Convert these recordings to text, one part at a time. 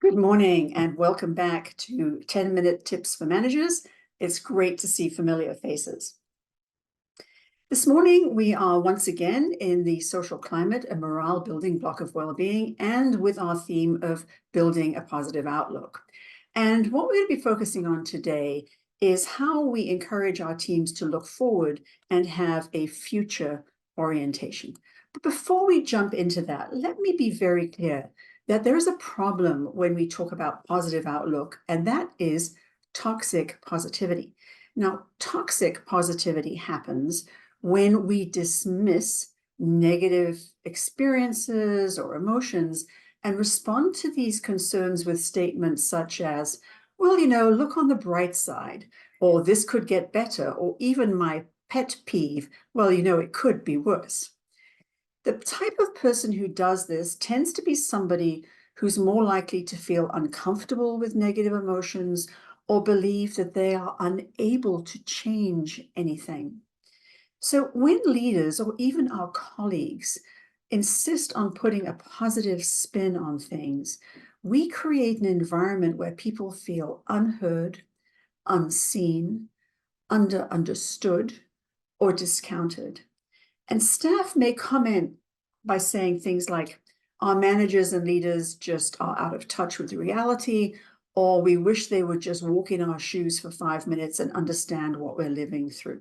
Good morning and welcome back to 10-minute tips for managers. It's great to see familiar faces. This morning, we are once again in the social climate and morale building block of well-being and with our theme of building a positive outlook. And what we're going to be focusing on today is how we encourage our teams to look forward and have a future orientation. But before we jump into that, let me be very clear that there is a problem when we talk about positive outlook, and that is toxic positivity. Now, toxic positivity happens when we dismiss negative experiences or emotions and respond to these concerns with statements such as, well, look on the bright side, or this could get better, or even my pet peeve, well, it could be worse. The type of person who does this tends to be somebody who's more likely to feel uncomfortable with negative emotions or believe that they are unable to change anything. So when leaders or even our colleagues insist on putting a positive spin on things, we create an environment where people feel unheard, unseen, understood, or discounted. And staff may comment by saying things like, our managers and leaders just are out of touch with reality, or we wish they would just walk in our shoes for 5 minutes and understand what we're living through.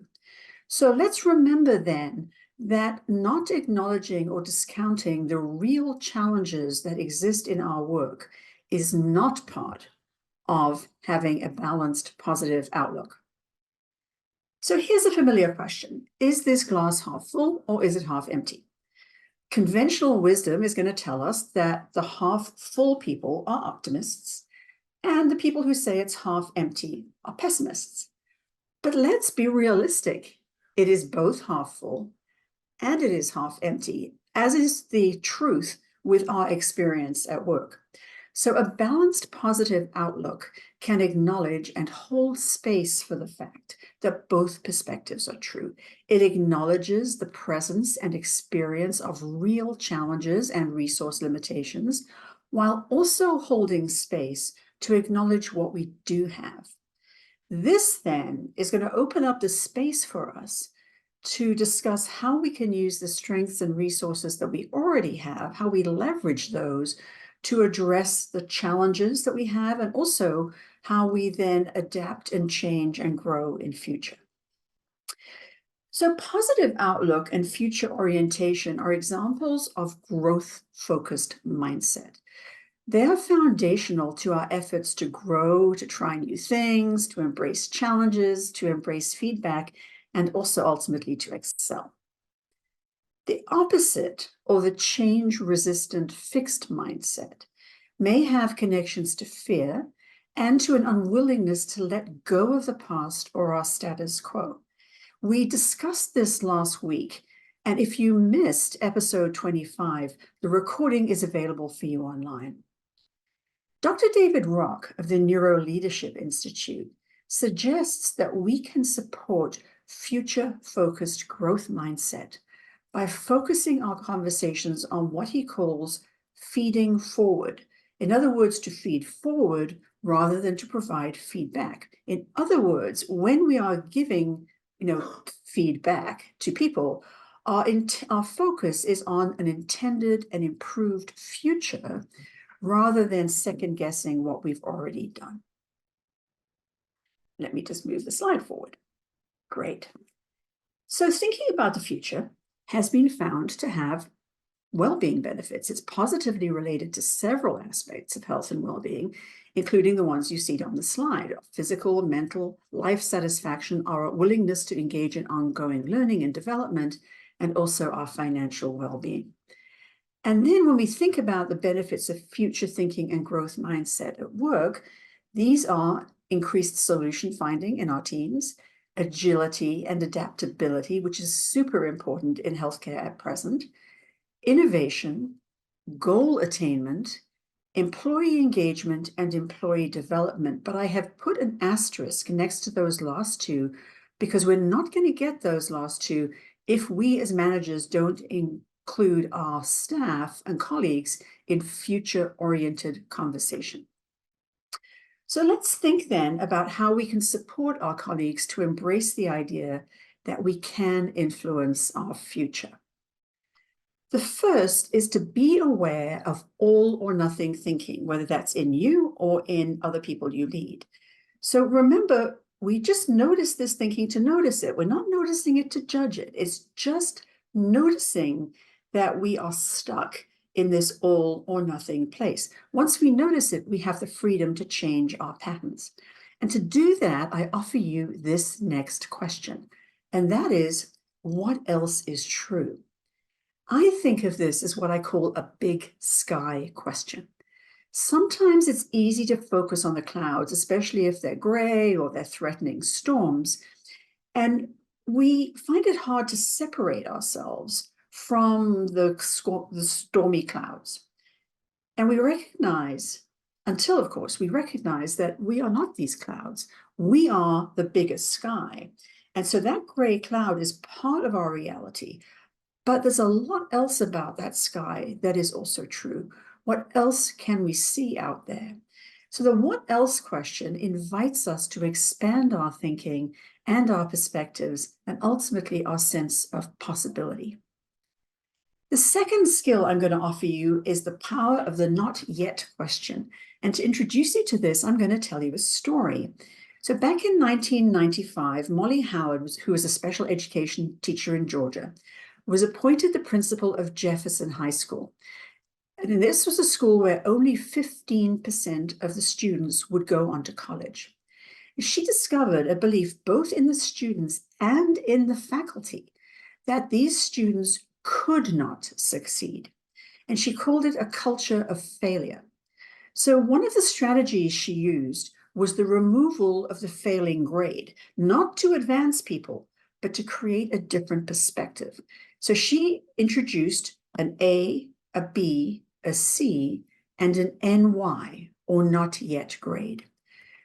So let's remember then that not acknowledging or discounting the real challenges that exist in our work is not part of having a balanced, positive outlook. So here's a familiar question. Is this glass half full or is it half empty? Conventional wisdom is going to tell us that the half full people are optimists and the people who say it's half empty are pessimists. But let's be realistic. It is both half full and it is half empty, as is the truth with our experience at work. So a balanced positive outlook can acknowledge and hold space for the fact that both perspectives are true. It acknowledges the presence and experience of real challenges and resource limitations, while also holding space to acknowledge what we do have. This then is going to open up the space for us to discuss how we can use the strengths and resources that we already have, how we leverage those to address the challenges that we have, and also how we then adapt and change and grow in future. So positive outlook and future orientation are examples of growth-focused mindset. They are foundational to our efforts to grow, to try new things, to embrace challenges, to embrace feedback, and also ultimately to excel. The opposite, or the change-resistant fixed mindset, may have connections to fear and to an unwillingness to let go of the past or our status quo. We discussed this last week, and if you missed episode 25, the recording is available for you online. Dr. David Rock of the Neuro Leadership Institute suggests that we can support future-focused growth mindset by focusing our conversations on what he calls feeding forward. In other words, to feed forward rather than to provide feedback. In other words, when we are giving, feedback to people, our focus is on an intended and improved future rather than second-guessing what we've already done. Let me just move the slide forward. Great. So thinking about the future has been found to have well-being benefits. It's positively related to several aspects of health and well-being, including the ones you see on the slide: physical, mental, life satisfaction, our willingness to engage in ongoing learning and development, and also our financial well-being. And then when we think about the benefits of future thinking and growth mindset at work, these are increased solution finding in our teams, agility and adaptability, which is super important in healthcare at present, innovation, goal attainment, employee engagement, and employee development. But I have put an asterisk next to those last two because we're not going to get those last two if we as managers don't include our staff and colleagues in future-oriented conversation. So let's think then about how we can support our colleagues to embrace the idea that we can influence our future. The first is to be aware of all or nothing thinking, whether that's in you or in other people you lead. So remember, we just notice this thinking to notice it. We're not noticing it to judge it. It's just noticing that we are stuck in this all or nothing place. Once we notice it, we have the freedom to change our patterns. And to do that, I offer you this next question, and that is, what else is true? I think of this as what I call a big sky question. Sometimes it's easy to focus on the clouds, especially if they're gray or they're threatening storms. And we find it hard to separate ourselves from the stormy clouds. And we recognize, until of course, we recognize that we are not these clouds. We are the biggest sky. And so that gray cloud is part of our reality. But there's a lot else about that sky that is also true. What else can we see out there? So the what else question invites us to expand our thinking and our perspectives and ultimately our sense of possibility. The second skill I'm going to offer you is the power of the not yet question. And to introduce you to this, I'm going to tell you a story. So back in 1995, Molly Howard, who was a special education teacher in Georgia, was appointed the principal of Jefferson High School. And this was a school where only 15% of the students would go on to college. She discovered a belief both in the students and in the faculty that these students could not succeed. And she called it a culture of failure. So one of the strategies she used was the removal of the failing grade, not to advance people, but to create a different perspective. So she introduced an A, a B, a C, and an NY, or not yet grade.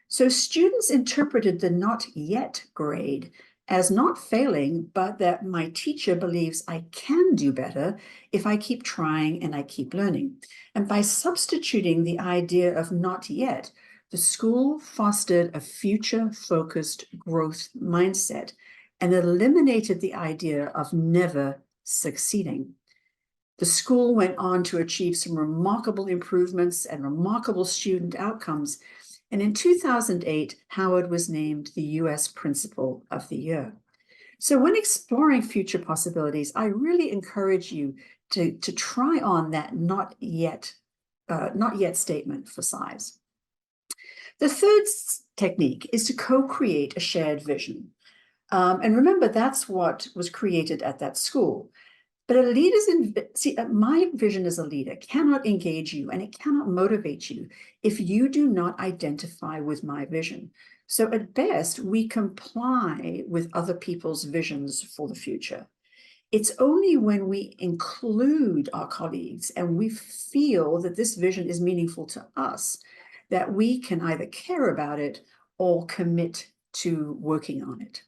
So students interpreted the not yet grade as not failing, but that my teacher believes I can do better if I keep trying and I keep learning. And by substituting the idea of not yet, the school fostered a future-focused growth mindset and eliminated the idea of never succeeding. The school went on to achieve some remarkable improvements and remarkable student outcomes. And in 2008, Howard was named the U.S. Principal of the Year. So when exploring future possibilities, I really encourage you to try on that not yet statement for size. The third technique is to co-create a shared vision. And remember, that's what was created at that school. But a leader's my vision as a leader cannot engage you and it cannot motivate you if you do not identify with my vision. So at best, we comply with other people's visions for the future. It's only when we include our colleagues and we feel that this vision is meaningful to us that we can either care about it or commit to working on it.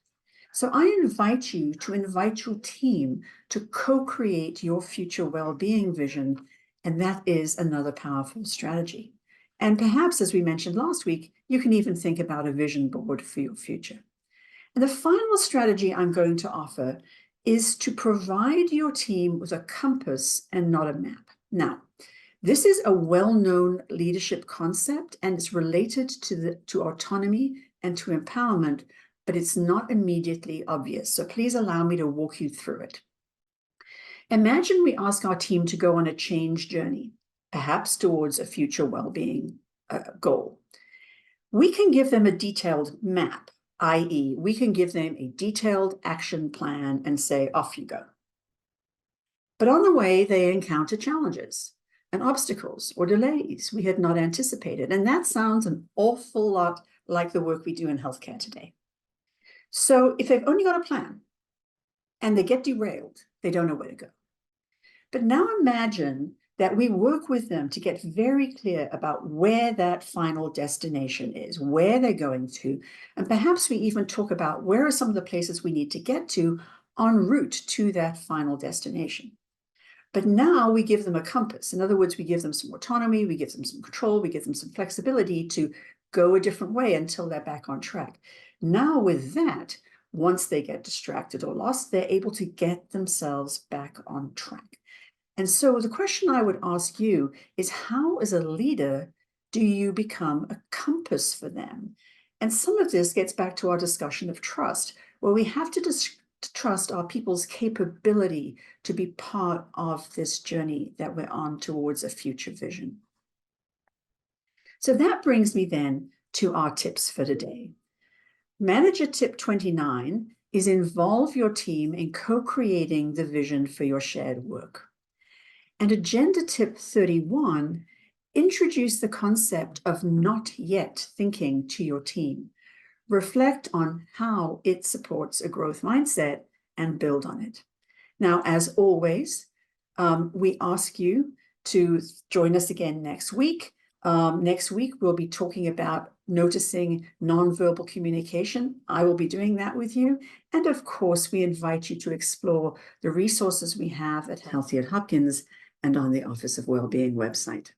So I invite you to invite your team to co-create your future well-being vision, and that is another powerful strategy. And perhaps, as we mentioned last week, you can even think about a vision board for your future. And the final strategy I'm going to offer is to provide your team with a compass and not a map. Now, this is a well-known leadership concept, and it's related to autonomy and to empowerment, but it's not immediately obvious. So please allow me to walk you through it. Imagine we ask our team to go on a change journey, perhaps towards a future well-being goal. We can give them a detailed map, i.e., we can give them a detailed action plan and say, off you go. But on the way, they encounter challenges and obstacles or delays we had not anticipated. And that sounds an awful lot like the work we do in healthcare today. So if they've only got a plan and they get derailed, they don't know where to go. But now imagine that we work with them to get very clear about where that final destination is, where they're going to, and perhaps we even talk about where are some of the places we need to get to en route to that final destination. But now we give them a compass. In other words, we give them some autonomy, we give them some control, we give them some flexibility to go a different way until they're back on track. Now with that, once they get distracted or lost, they're able to get themselves back on track. And so the question I would ask you is, how as a leader do you become a compass for them? And some of this gets back to our discussion of trust, where we have to trust our people's capability to be part of this journey that we're on towards a future vision. So that brings me then to our tips for today. Manager tip 29 is involve your team in co-creating the vision for your shared work. And agenda tip 31, introduce the concept of not yet thinking to your team. Reflect on how it supports a growth mindset and build on it. Now, as always, we ask you to join us again next week. Next week, we'll be talking about noticing nonverbal communication. I will be doing that with you. And of course, we invite you to explore the resources we have at Healthy at Hopkins and on the Office of Wellbeing website.